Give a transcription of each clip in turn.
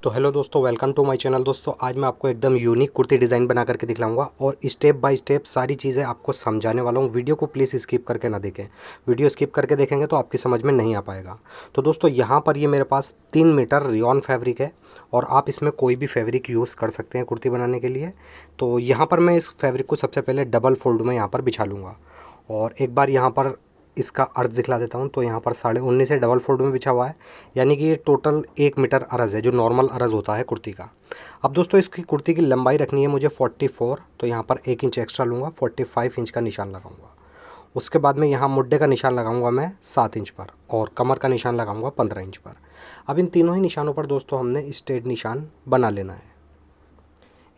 तो हेलो दोस्तों, welcome to my channel. दोस्तों आज मैं आपको एकदम यूनिक कुर्ती डिज़ाइन बना करके दिखलाऊंगा और स्टेप बाय स्टेप सारी चीज़ें आपको समझाने वाला हूँ। वीडियो को प्लीज़ स्किप करके ना देखें। वीडियो स्किप करके देखेंगे तो आपकी समझ में नहीं आ पाएगा। तो दोस्तों यहाँ पर ये मेरे पास 3 मीटर रियॉन फैब्रिक है और आप इसमें कोई भी फैब्रिक यूज़ कर सकते हैं कुर्ती बनाने के लिए। तो यहाँ पर मैं इस फैब्रिक को सबसे पहले डबल फोल्ड में यहाँ पर बिछा लूँगा और एक बार यहाँ पर इसका अर्ज दिखला देता हूँ। तो यहाँ पर 19.5 से डबल फोल्ड में बिछा हुआ है, यानी कि ये टोटल 1 मीटर अरज़ है, जो नॉर्मल अरज़ होता है कुर्ती का। अब दोस्तों इसकी कुर्ती की लंबाई रखनी है मुझे 44, तो यहाँ पर 1 इंच एक्स्ट्रा लूँगा, 45 इंच का निशान लगाऊंगा। उसके बाद में यहाँ मुड्ढे का निशान लगाऊंगा मैं 7 इंच पर और कमर का निशान लगाऊंगा 15 इंच पर। अब इन तीनों ही निशानों पर दोस्तों हमने स्ट्रेट निशान बना लेना है।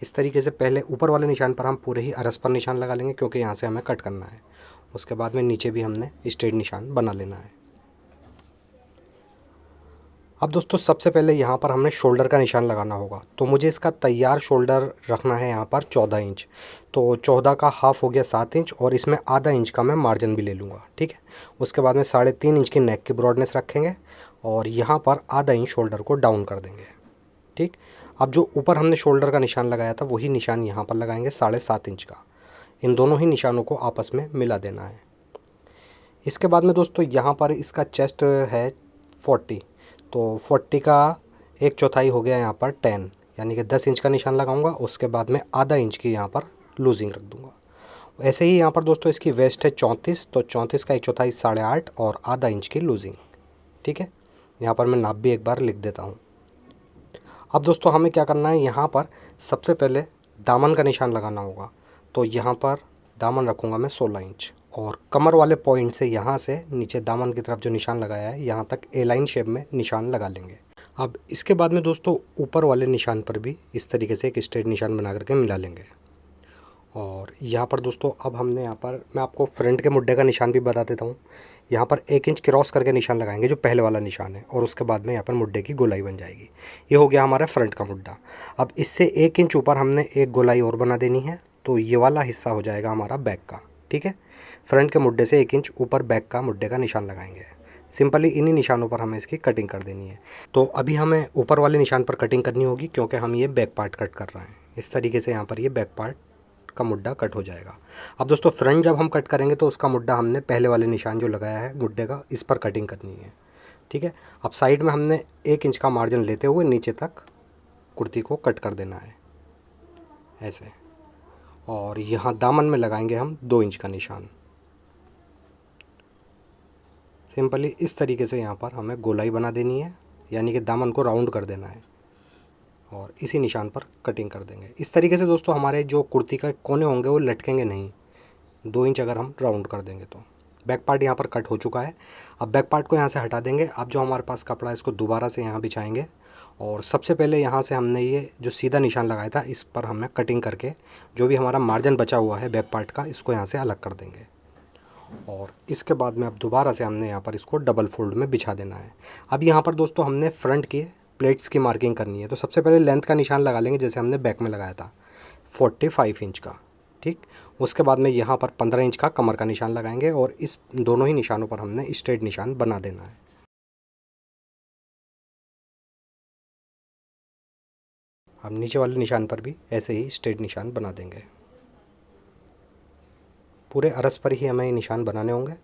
इस तरीके से पहले ऊपर वाले निशान पर हम पूरे ही अरस पर निशान लगा लेंगे, क्योंकि यहाँ से हमें कट करना है। उसके बाद में नीचे भी हमने स्ट्रेट निशान बना लेना है। अब दोस्तों सबसे पहले यहाँ पर हमने शोल्डर का निशान लगाना होगा। तो मुझे इसका तैयार शोल्डर रखना है यहाँ पर 14 इंच। तो 14 का हाफ हो गया 7 इंच और इसमें आधा इंच का मैं मार्जिन भी ले लूँगा, ठीक है। उसके बाद में 3.5 इंच की नेक की ब्रॉडनेस रखेंगे और यहाँ पर आधा इंच शोल्डर को डाउन कर देंगे, ठीक। अब जो ऊपर हमने शोल्डर का निशान लगाया था वही निशान यहाँ पर लगाएंगे 7.5 इंच का। इन दोनों ही निशानों को आपस में मिला देना है। इसके बाद में दोस्तों यहाँ पर इसका चेस्ट है 40, तो 40 का 1/4 हो गया यहाँ पर 10, यानी कि 10 इंच का निशान लगाऊंगा। उसके बाद में आधा इंच की यहाँ पर लूजिंग रख दूंगा। ऐसे ही यहाँ पर दोस्तों इसकी वेस्ट है 34, तो 34 का 1/4 8.5 और आधा इंच की लूजिंग, ठीक है। यहाँ पर मैं नाप भी एक बार लिख देता हूँ। अब दोस्तों हमें क्या करना है, यहाँ पर सबसे पहले दामन का निशान लगाना होगा। तो यहाँ पर दामन रखूँगा मैं 16 इंच और कमर वाले पॉइंट से यहाँ से नीचे दामन की तरफ जो निशान लगाया है यहाँ तक ए लाइन शेप में निशान लगा लेंगे। अब इसके बाद में दोस्तों ऊपर वाले निशान पर भी इस तरीके से एक स्ट्रेट निशान बना करके मिला लेंगे। और यहाँ पर दोस्तों अब हमने यहाँ पर मैं आपको फ्रंट के मुड्ढे का निशान भी बता देता हूँ। यहाँ पर 1 इंच क्रॉस करके निशान लगाएंगे, जो पहले वाला निशान है, और उसके बाद में यहाँ पर मुड्ढे की गोलाई बन जाएगी। ये हो गया हमारा फ्रंट का मुड्ढा। अब इससे 1 इंच ऊपर हमने एक गोलाई और बना देनी है, तो ये वाला हिस्सा हो जाएगा हमारा बैक का, ठीक है। फ्रंट के मुड्ढे से 1 इंच ऊपर बैक का मुड्ढे का निशान लगाएंगे। सिंपली इन्हीं निशानों पर हमें इसकी कटिंग कर देनी है। तो अभी हमें ऊपर वाले निशान पर कटिंग करनी होगी, क्योंकि हम ये बैक पार्ट कट कर रहे हैं। इस तरीके से यहाँ पर ये बैक पार्ट का मुड्ढा कट हो जाएगा। अब दोस्तों फ्रंट जब हम कट करेंगे तो उसका मुड्ढा हमने पहले वाले निशान जो लगाया है मुड्ढे का, इस पर कटिंग करनी है, ठीक है। अब साइड में हमने 1 इंच का मार्जिन लेते हुए नीचे तक कुर्ती को कट कर देना है ऐसे। और यहाँ दामन में लगाएंगे हम 2 इंच का निशान। सिंपली इस तरीके से यहाँ पर हमें गोलाई बना देनी है, यानी कि दामन को राउंड कर देना है और इसी निशान पर कटिंग कर देंगे। इस तरीके से दोस्तों हमारे जो कुर्ती का कोने होंगे वो लटकेंगे नहीं। 2 इंच अगर हम राउंड कर देंगे तो बैक पार्ट यहाँ पर कट हो चुका है। अब बैक पार्ट को यहाँ से हटा देंगे। अब जो हमारे पास कपड़ा है इसको दोबारा से यहाँ बिछाएंगे और सबसे पहले यहाँ से हमने ये जो सीधा निशान लगाया था इस पर हमें कटिंग करके जो भी हमारा मार्जिन बचा हुआ है बैक पार्ट का, इसको यहाँ से अलग कर देंगे। और इसके बाद में अब दोबारा से हमने यहाँ पर इसको डबल फोल्ड में बिछा देना है। अब यहाँ पर दोस्तों हमने फ्रंट के प्लेट्स की मार्किंग करनी है। तो सबसे पहले लेंथ का निशान लगा लेंगे, जैसे हमने बैक में लगाया था 45 इंच का, ठीक। उसके बाद में यहाँ पर 15 इंच का कमर का निशान लगाएंगे और इस दोनों ही निशानों पर हमने स्ट्रेट निशान बना देना है। अब नीचे वाले निशान पर भी ऐसे ही स्ट्रेट निशान बना देंगे। पूरे अरस पर ही हमें ये निशान बनाने होंगे।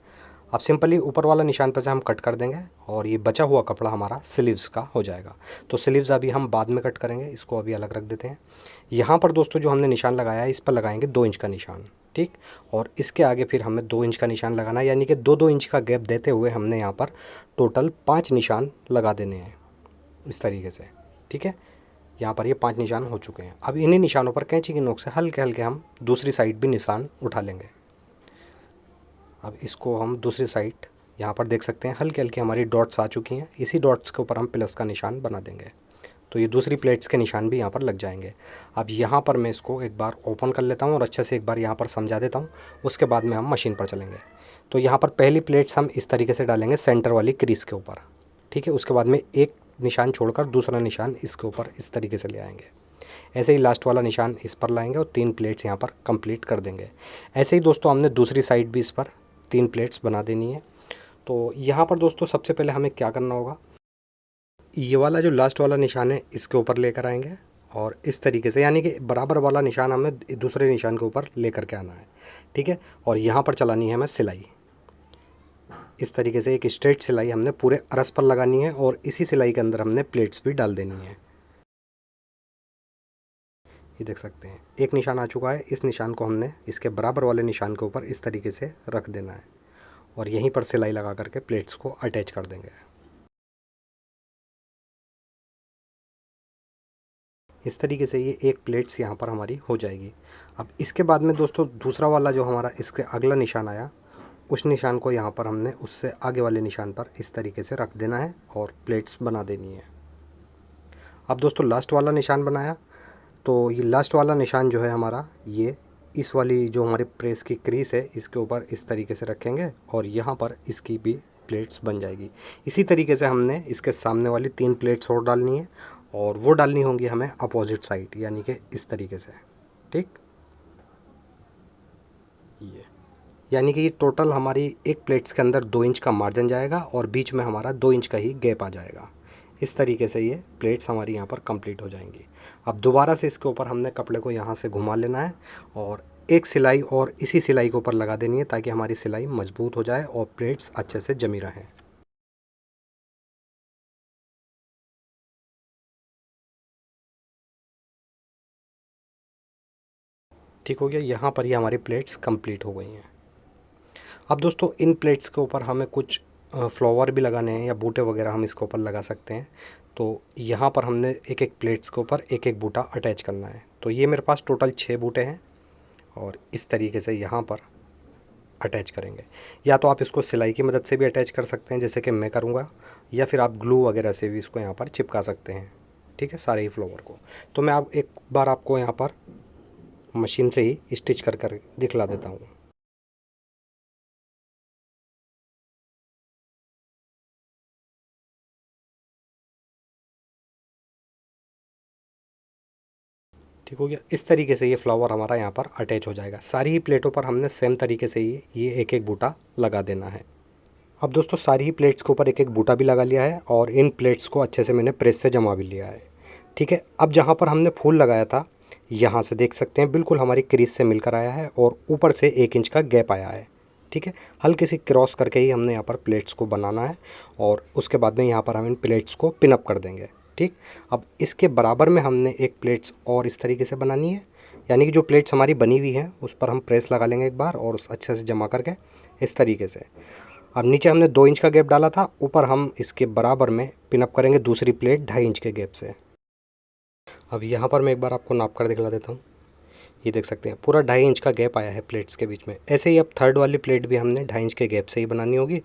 अब सिंपली ऊपर वाला निशान पर से हम कट कर देंगे और ये बचा हुआ कपड़ा हमारा स्लीव्स का हो जाएगा। तो स्लीव्स अभी हम बाद में कट करेंगे, इसको अभी अलग रख देते हैं। यहाँ पर दोस्तों जो हमने निशान लगाया है इस पर लगाएंगे 2 इंच का निशान, ठीक। और इसके आगे फिर हमें 2 इंच का निशान लगाना है, यानी कि 2-2 इंच का गैप देते हुए हमने यहाँ पर टोटल 5 निशान लगा देने हैं इस तरीके से, ठीक है। यहाँ पर ये 5 निशान हो चुके हैं। अब इन्हीं निशानों पर कैंची की नोक से हल्के हल्के हम दूसरी साइड भी निशान उठा लेंगे। अब इसको हम दूसरी साइड यहाँ पर देख सकते हैं हल्के हल्के हमारी डॉट्स आ चुकी हैं। इसी डॉट्स के ऊपर हम प्लस का निशान बना देंगे, तो ये दूसरी प्लेट्स के निशान भी यहाँ पर लग जाएंगे। अब यहाँ पर मैं इसको एक बार ओपन कर लेता हूँ और अच्छे से एक बार यहाँ पर समझा देता हूँ। उसके बाद में हम मशीन पर चलेंगे। तो यहाँ पर पहली प्लेट्स हम इस तरीके से डालेंगे सेंटर वाली क्रीज के ऊपर, ठीक है। उसके बाद में एक निशान छोड़कर दूसरा निशान इसके ऊपर इस तरीके से ले आएंगे। ऐसे ही लास्ट वाला निशान इस पर लाएंगे और 3 प्लेट्स यहाँ पर कंप्लीट कर देंगे। ऐसे ही दोस्तों हमने दूसरी साइड भी इस पर 3 प्लेट्स बना देनी है। तो यहाँ पर दोस्तों सबसे पहले हमें क्या करना होगा, ये वाला जो लास्ट वाला निशान है इसके ऊपर लेकर आएंगे और इस तरीके से, यानी कि बराबर वाला निशान हमें दूसरे निशान के ऊपर लेकर के आना है, ठीक है। और यहाँ पर चलानी है हमें सिलाई। इस तरीके से एक स्ट्रेट सिलाई हमने पूरे अरस पर लगानी है और इसी सिलाई के अंदर हमने प्लेट्स भी डाल देनी है। ये देख सकते हैं एक निशान आ चुका है। इस निशान को हमने इसके बराबर वाले निशान के ऊपर इस तरीके से रख देना है और यहीं पर सिलाई लगा करके प्लेट्स को अटैच कर देंगे। इस तरीके से ये एक प्लेट्स यहाँ पर हमारी हो जाएगी। अब इसके बाद में दोस्तों दूसरा वाला जो हमारा इसके अगला निशान आया, उस निशान को यहाँ पर हमने उससे आगे वाले निशान पर इस तरीके से रख देना है और प्लेट्स बना देनी है। अब दोस्तों लास्ट वाला निशान बनाया, तो ये लास्ट वाला निशान जो है हमारा, ये इस वाली जो हमारी प्रेस की क्रीज है इसके ऊपर इस तरीके से रखेंगे और यहाँ पर इसकी भी प्लेट्स बन जाएगी। इसी तरीके से हमने इसके सामने वाली 3 प्लेट्स और डालनी है और वो डालनी होंगी हमें अपोजिट साइड, यानी कि इस तरीके से, ठीक। ये यानी कि ये टोटल हमारी एक प्लेट्स के अंदर 2 इंच का मार्जिन जाएगा और बीच में हमारा 2 इंच का ही गैप आ जाएगा। इस तरीके से ये प्लेट्स हमारी यहाँ पर कंप्लीट हो जाएंगी। अब दोबारा से इसके ऊपर हमने कपड़े को यहाँ से घुमा लेना है और एक सिलाई और इसी सिलाई के ऊपर लगा देनी है ताकि हमारी सिलाई मजबूत हो जाए और प्लेट्स अच्छे से जमी रहें। ठीक हो गया। यहाँ पर ये हमारी प्लेट्स कंप्लीट हो गई हैं। अब दोस्तों इन प्लेट्स के ऊपर हमें कुछ फ्लावर भी लगाने हैं या बूटे वगैरह हम इसके ऊपर लगा सकते हैं। तो यहाँ पर हमने एक एक प्लेट्स के ऊपर एक एक बूटा अटैच करना है। तो ये मेरे पास टोटल 6 बूटे हैं और इस तरीके से यहाँ पर अटैच करेंगे। या तो आप इसको सिलाई की मदद से भी अटैच कर सकते हैं जैसे कि मैं करूँगा, या फिर आप ग्लू वगैरह से भी इसको यहाँ पर चिपका सकते हैं, ठीक है, सारे ही फ्लावर को। तो मैं अब एक बार आपको यहाँ पर मशीन से ही स्टिच कर कर दिखला देता हूँ। ठीक हो गया। इस तरीके से ये फ्लावर हमारा यहाँ पर अटैच हो जाएगा। सारी ही प्लेटों पर हमने सेम तरीके से ही ये एक एक बूटा लगा देना है। अब दोस्तों सारी ही प्लेट्स के ऊपर एक एक बूटा भी लगा लिया है और इन प्लेट्स को अच्छे से मैंने प्रेस से जमा भी लिया है, ठीक है। अब जहाँ पर हमने फूल लगाया था, यहाँ से देख सकते हैं बिल्कुल हमारी क्रीज से मिलकर आया है और ऊपर से 1 इंच का गैप आया है, ठीक है। हल्की सी क्रॉस करके ही हमने यहाँ पर प्लेट्स को बनाना है और उसके बाद में यहाँ पर हम इन प्लेट्स को पिनअप कर देंगे, ठीक। अब इसके बराबर में हमने एक प्लेट्स और इस तरीके से बनानी है, यानी कि जो प्लेट्स हमारी बनी हुई हैं उस पर हम प्रेस लगा लेंगे एक बार और उस अच्छे से जमा करके इस तरीके से। अब नीचे हमने 2 इंच का गैप डाला था, ऊपर हम इसके बराबर में पिनअप करेंगे दूसरी प्लेट 2.5 इंच के गैप से। अब यहाँ पर मैं एक बार आपको नाप कर दिखला देता हूँ। ये देख सकते हैं पूरा 2.5 इंच का गैप आया है प्लेट्स के बीच में। ऐसे ही अब थर्ड वाली प्लेट भी हमने 2.5 इंच के गैप से ही बनानी होगी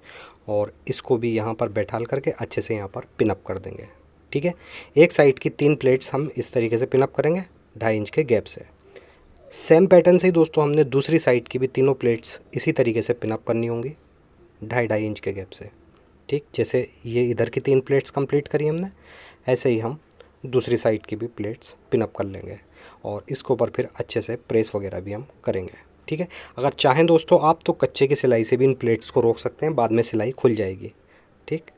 और इसको भी यहाँ पर बैठाल करके अच्छे से यहाँ पर पिनअप कर देंगे, ठीक है। एक साइड की 3 प्लेट्स हम इस तरीके से पिनअप करेंगे 2.5 इंच के गैप से। सेम पैटर्न से ही दोस्तों हमने दूसरी साइड की भी तीनों प्लेट्स इसी तरीके से पिनअप करनी होंगी 2.5 इंच के गैप से, ठीक। जैसे ये इधर की 3 प्लेट्स कंप्लीट करी हमने, ऐसे ही हम दूसरी साइड की भी प्लेट्स पिनअप कर लेंगे और इसके ऊपर फिर अच्छे से प्रेस वगैरह भी हम करेंगे, ठीक है। अगर चाहें दोस्तों आप तो कच्चे की सिलाई से भी इन प्लेट्स को रोक सकते हैं, बाद में सिलाई खुल जाएगी, ठीक।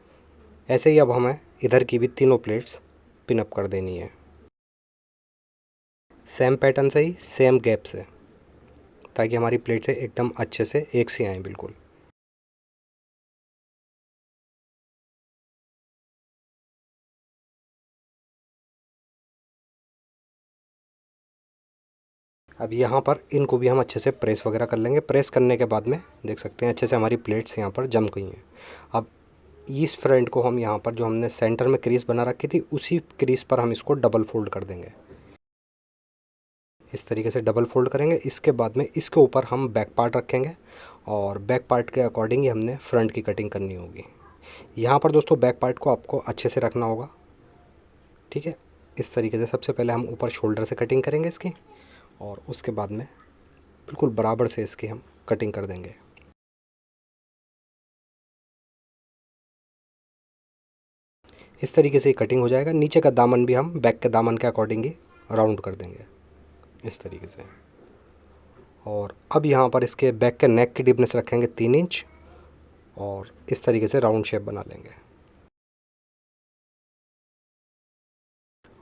ऐसे ही अब हमें इधर की भी तीनों प्लेट्स पिनअप कर देनी है सेम पैटर्न से ही, सेम गैप से, ताकि हमारी प्लेट्स एकदम अच्छे से एक सी आएँ बिल्कुल। अब यहाँ पर इनको भी हम अच्छे से प्रेस वगैरह कर लेंगे। प्रेस करने के बाद में देख सकते हैं अच्छे से हमारी प्लेट्स यहाँ पर जम गई हैं। अब इस फ्रंट को हम यहाँ पर जो हमने सेंटर में क्रीज बना रखी थी उसी क्रीज पर हम इसको डबल फोल्ड कर देंगे। इस तरीके से डबल फोल्ड करेंगे। इसके बाद में इसके ऊपर हम बैक पार्ट रखेंगे और बैक पार्ट के अकॉर्डिंग ही हमने फ्रंट की कटिंग करनी होगी। यहाँ पर दोस्तों बैक पार्ट को आपको अच्छे से रखना होगा, ठीक है। इस तरीके से सबसे पहले हम ऊपर शोल्डर से कटिंग करेंगे इसकी और उसके बाद में बिल्कुल बराबर से इसकी हम कटिंग कर देंगे। इस तरीके से ही कटिंग हो जाएगा। नीचे का दामन भी हम बैक के दामन के अकॉर्डिंग ही राउंड कर देंगे इस तरीके से। और अब यहाँ पर इसके बैक के नेक की डीपनेस रखेंगे 3 इंच और इस तरीके से राउंड शेप बना लेंगे।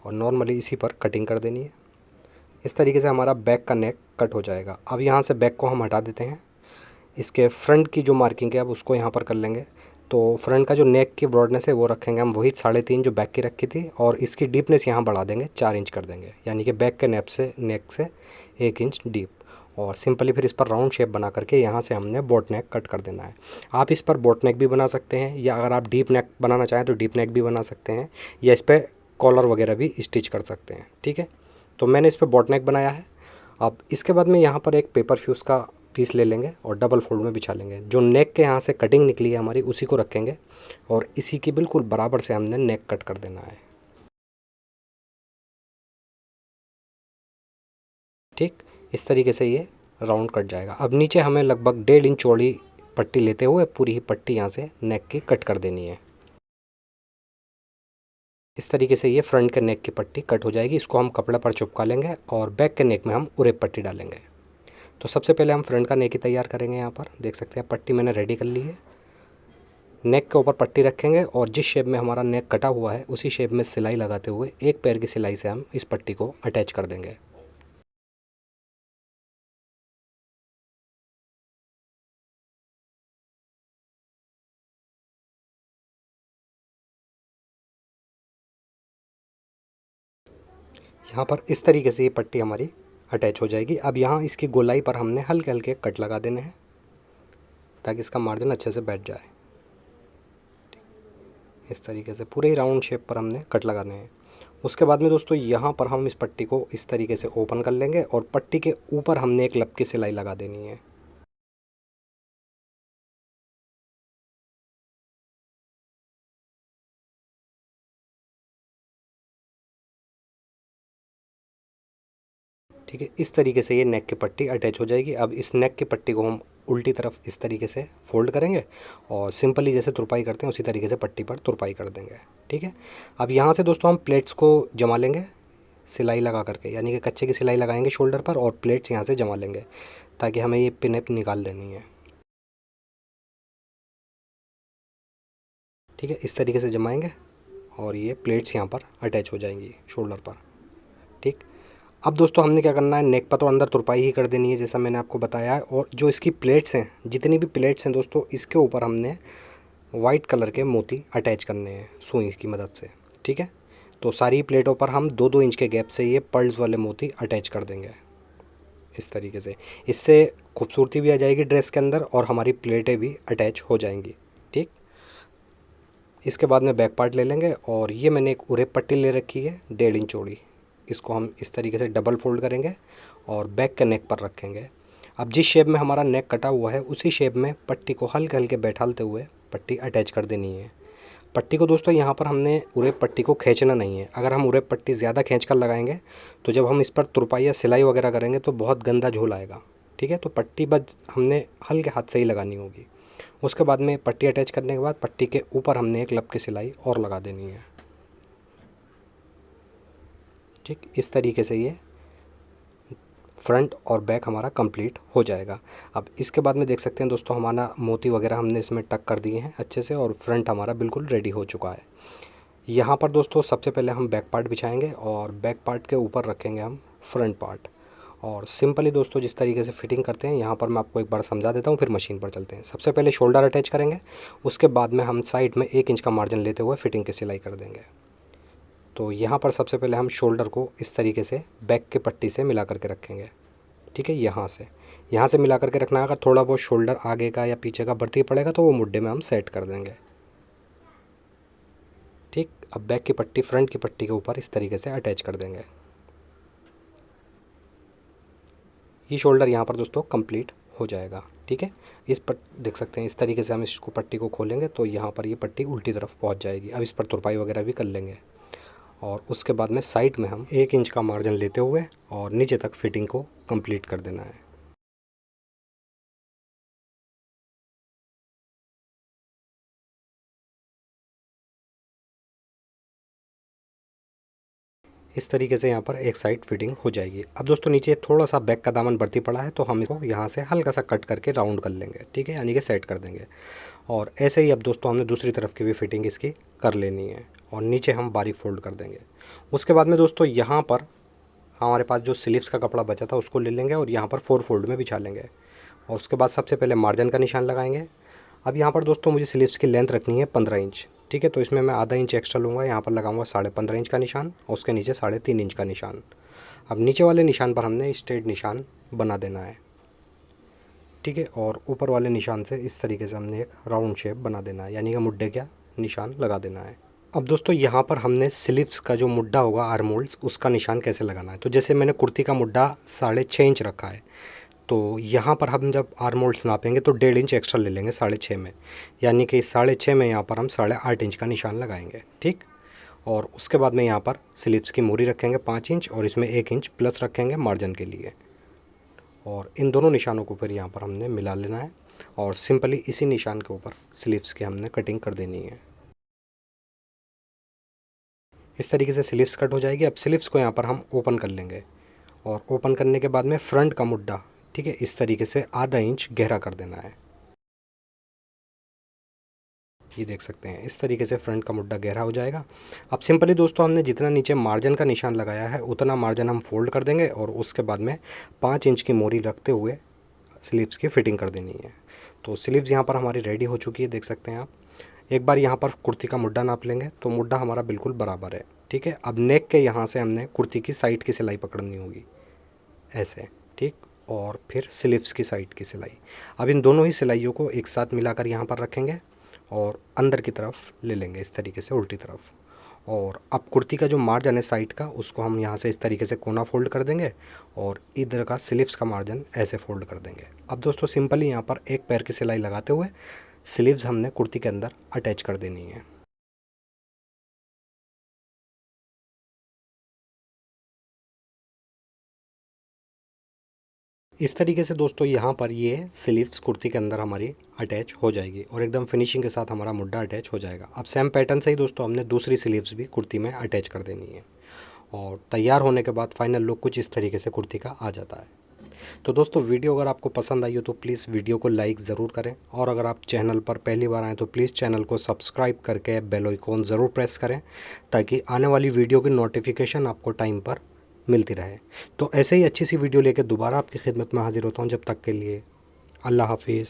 और नॉर्मली इसी पर कटिंग कर देनी है। इस तरीके से हमारा बैक का नेक कट हो जाएगा। अब यहाँ से बैक को हम हटा देते हैं। इसके फ्रंट की जो मार्किंग है अब उसको यहाँ पर कर लेंगे। तो फ्रंट का जो नेक की ब्रॉडनेस है वो रखेंगे हम वही 3.5 जो बैक की रखी थी, और इसकी डीपनेस यहाँ बढ़ा देंगे 4 इंच कर देंगे, यानी कि बैक के नेक से 1 इंच डीप। और सिंपली फिर इस पर राउंड शेप बना करके यहाँ से हमने बोट नेक कट कर देना है। आप इस पर बोट नेक भी बना सकते हैं, या अगर आप डीप नेक बनाना चाहें तो डीप नेक भी बना सकते हैं, या इस पर कॉलर वगैरह भी स्टिच कर सकते हैं। ठीक है, तो मैंने इस पर बोट नेक बनाया है। अब इसके बाद में यहाँ पर एक पेपर फ्यूज़ का पीस ले लेंगे और डबल फोल्ड में बिछा लेंगे। जो नेक के यहाँ से कटिंग निकली है हमारी उसी को रखेंगे, और इसी के बिल्कुल बराबर से हमने नेक कट कर देना है। ठीक, इस तरीके से ये राउंड कट जाएगा। अब नीचे हमें लगभग 1.5 इंच चौड़ी पट्टी लेते हुए पूरी ही पट्टी यहाँ से नेक की कट कर देनी है। इस तरीके से ये फ्रंट के नेक की पट्टी कट हो जाएगी। इसको हम कपड़े पर चिपका लेंगे और बैक के नेक में हम उरेप पट्टी डालेंगे। तो सबसे पहले हम फ्रंट का नेक ही तैयार करेंगे। यहाँ पर देख सकते हैं पट्टी मैंने रेडी कर ली है। नेक के ऊपर पट्टी रखेंगे और जिस शेप में हमारा नेक कटा हुआ है उसी शेप में सिलाई लगाते हुए एक पैर की सिलाई से हम इस पट्टी को अटैच कर देंगे। यहाँ पर इस तरीके से ये पट्टी हमारी अटैच हो जाएगी। अब यहाँ इसकी गोलाई पर हमने हल्के हल्के कट लगा देने हैं ताकि इसका मार्जिन अच्छे से बैठ जाए। इस तरीके से पूरे ही राउंड शेप पर हमने कट लगाने हैं। उसके बाद में दोस्तों यहाँ पर हम इस पट्टी को इस तरीके से ओपन कर लेंगे और पट्टी के ऊपर हमने एक लब की सिलाई लगा देनी है। ठीक है, इस तरीके से ये नेक की पट्टी अटैच हो जाएगी। अब इस नेक की पट्टी को हम उल्टी तरफ इस तरीके से फोल्ड करेंगे और सिंपली जैसे तुरपाई करते हैं उसी तरीके से पट्टी पर तुरपाई कर देंगे। ठीक है, अब यहाँ से दोस्तों हम प्लेट्स को जमा लेंगे सिलाई लगा करके, यानी कि कच्चे की सिलाई लगाएंगे शोल्डर पर और प्लेट्स यहाँ से जमा लेंगे ताकि हमें ये पिन निकाल देनी है। ठीक है, इस तरीके से जमाएंगे और ये प्लेट्स यहाँ पर अटैच हो जाएंगी शोल्डर पर। ठीक, अब दोस्तों हमने क्या करना है, नेक पर तो अंदर तुरपाई ही कर देनी है जैसा मैंने आपको बताया है, और जो इसकी प्लेट्स हैं जितनी भी प्लेट्स हैं दोस्तों इसके ऊपर हमने वाइट कलर के मोती अटैच करने हैं सुई की मदद से। ठीक है, तो सारी प्लेटों पर हम 2-2 इंच के गैप से ये पर्ल्स वाले मोती अटैच कर देंगे इस तरीके से। इससे खूबसूरती भी आ जाएगी ड्रेस के अंदर और हमारी प्लेटें भी अटैच हो जाएंगी। ठीक, इसके बाद में बैक पार्ट ले लेंगे और ये मैंने एक उरेप पट्टी ले रखी है 1.5 इंच चौड़ी। इसको हम इस तरीके से डबल फोल्ड करेंगे और बैक के नेक पर रखेंगे। अब जिस शेप में हमारा नेक कटा हुआ है उसी शेप में पट्टी को हल्के हल्के बैठालते हुए पट्टी अटैच कर देनी है। पट्टी को दोस्तों यहाँ पर हमने उरेप पट्टी को खींचना नहीं है। अगर हम उरेप पट्टी ज़्यादा खींच कर लगाएंगे तो जब हम इस पर तुरपाई या सिलाई वगैरह करेंगे तो बहुत गंदा झोल आएगा। ठीक है, तो पट्टी बस हमने हल्के हाथ से ही लगानी होगी। उसके बाद में पट्टी अटैच करने के बाद पट्टी के ऊपर हमने एक लब की सिलाई और लगा देनी है। ठीक, इस तरीके से ये फ्रंट और बैक हमारा कंप्लीट हो जाएगा। अब इसके बाद में देख सकते हैं दोस्तों हमारा मोती वगैरह हमने इसमें टक कर दिए हैं अच्छे से और फ्रंट हमारा बिल्कुल रेडी हो चुका है। यहाँ पर दोस्तों सबसे पहले हम बैक पार्ट बिछाएंगे और बैक पार्ट के ऊपर रखेंगे हम फ्रंट पार्ट। और सिंपली दोस्तों जिस तरीके से फिटिंग करते हैं यहाँ पर मैं आपको एक बार समझा देता हूँ, फिर मशीन पर चलते हैं। सबसे पहले शोल्डर अटैच करेंगे, उसके बाद में हम साइड में 1 इंच का मार्जिन लेते हुए फिटिंग की सिलाई कर देंगे। तो यहाँ पर सबसे पहले हम शोल्डर को इस तरीके से बैक के पट्टी से मिला करके रखेंगे। ठीक है, यहाँ से मिला करके रखना है। अगर थोड़ा बहुत शोल्डर आगे का या पीछे का बढ़ती पड़ेगा तो वो मुड्ढे में हम सेट कर देंगे। ठीक, अब बैक की पट्टी फ्रंट की पट्टी के ऊपर इस तरीके से अटैच कर देंगे। ये शोल्डर यहाँ पर दोस्तों कंप्लीट हो जाएगा। ठीक है, इस पर देख सकते हैं इस तरीके से हम इसको पट्टी को खोलेंगे तो यहाँ पर ये पट्टी उल्टी तरफ पहुँच जाएगी। अब इस पर तुरपाई वगैरह भी कर लेंगे और उसके बाद में साइड में हम 1 इंच का मार्जिन लेते हुए और नीचे तक फिटिंग को कंप्लीट कर देना है। इस तरीके से यहाँ पर एक साइड फिटिंग हो जाएगी। अब दोस्तों नीचे थोड़ा सा बैक का दामन बढ़ती पड़ा है तो हम इसको यहाँ से हल्का सा कट करके राउंड कर लेंगे। ठीक है, यानी कि सेट कर देंगे। और ऐसे ही अब दोस्तों हमने दूसरी तरफ की भी फिटिंग इसकी कर लेनी है और नीचे हम बारीक फोल्ड कर देंगे। उसके बाद में दोस्तों यहाँ पर हमारे पास जो स्लीव्स का कपड़ा बचा था उसको ले लेंगे और यहाँ पर 4 फोल्ड में बिछा लेंगे और उसके बाद सबसे पहले मार्जिन का निशान लगाएंगे। अब यहाँ पर दोस्तों मुझे स्लीव्स की लेंथ रखनी है 15 इंच, ठीक है। तो इसमें मैं आधा इंच एक्स्ट्रा लूँगा, यहाँ पर लगाऊंगा 15.5 इंच का निशान और उसके नीचे 3.5 इंच का निशान। अब नीचे वाले निशान पर हमने स्ट्रेट निशान बना देना है, ठीक है। और ऊपर वाले निशान से इस तरीके से हमने एक राउंड शेप बना देना है, यानी कि मुड्ढे का निशान लगा देना है। अब दोस्तों यहाँ पर हमने स्लीव्स का जो मुड्ढा होगा आर्म होल्स उसका निशान कैसे लगाना है। तो जैसे मैंने कुर्ती का मुड्ढा 6.5 इंच रखा है, तो यहाँ पर हम जब आर्म होल्स नापेंगे तो 1.5 इंच एक्स्ट्रा ले लेंगे 6.5 में, यानी कि 6.5 में यहाँ पर हम 8.5 इंच का निशान लगाएंगे, ठीक। और उसके बाद में यहाँ पर स्लीव्स की मोरी रखेंगे 5 इंच और इसमें 1 इंच प्लस रखेंगे मार्जिन के लिए। और इन दोनों निशानों को फिर यहाँ पर हमने मिला लेना है और सिंपली इसी निशान के ऊपर स्लीव्स की हमने कटिंग कर देनी है। इस तरीके से स्लीव्स कट हो जाएगी। अब स्लीव्स को यहाँ पर हम ओपन कर लेंगे और ओपन करने के बाद में फ्रंट का मुड्ढा, ठीक है, इस तरीके से आधा इंच गहरा कर देना है। ये देख सकते हैं इस तरीके से फ्रंट का मुड्ढा गहरा हो जाएगा। अब सिंपली दोस्तों हमने जितना नीचे मार्जिन का निशान लगाया है उतना मार्जिन हम फोल्ड कर देंगे और उसके बाद में 5 इंच की मोरी रखते हुए स्लीव्स की फिटिंग कर देनी है। तो स्लीव्स यहाँ पर हमारी रेडी हो चुकी है, देख सकते हैं आप। एक बार यहाँ पर कुर्ती का मुड्ढा नाप लेंगे तो मुड्ढा हमारा बिल्कुल बराबर है, ठीक है। अब नेक के यहाँ से हमने कुर्ती की साइड की सिलाई पकड़नी होगी ऐसे, ठीक। और फिर स्लीव्स की साइड की सिलाई। अब इन दोनों ही सिलाइयों को एक साथ मिलाकर यहाँ पर रखेंगे और अंदर की तरफ ले लेंगे इस तरीके से उल्टी तरफ। और अब कुर्ती का जो मार्जिन है साइड का उसको हम यहाँ से इस तरीके से कोना फोल्ड कर देंगे और इधर का स्लीव्स का मार्जिन ऐसे फोल्ड कर देंगे। अब दोस्तों सिंपली यहाँ पर एक पैर की सिलाई लगाते हुए स्लीव्स हमने कुर्ती के अंदर अटैच कर देनी है। इस तरीके से दोस्तों यहाँ पर ये स्लीव्स कुर्ती के अंदर हमारी अटैच हो जाएगी और एकदम फिनिशिंग के साथ हमारा मुड्ढा अटैच हो जाएगा। अब सेम पैटर्न से ही दोस्तों हमने दूसरी स्लीव्स भी कुर्ती में अटैच कर देनी है और तैयार होने के बाद फाइनल लुक कुछ इस तरीके से कुर्ती का आ जाता है। तो दोस्तों वीडियो अगर आपको पसंद आई हो तो प्लीज़ वीडियो को लाइक ज़रूर करें और अगर आप चैनल पर पहली बार आएँ तो प्लीज़ चैनल को सब्सक्राइब करके बेल आइकॉन ज़रूर प्रेस करें ताकि आने वाली वीडियो की नोटिफिकेशन आपको टाइम पर मिलती रहे। तो ऐसे ही अच्छी सी वीडियो लेकर दोबारा आपकी खिदमत में हाजिर होता हूँ। जब तक के लिए अल्लाह हाफिज़।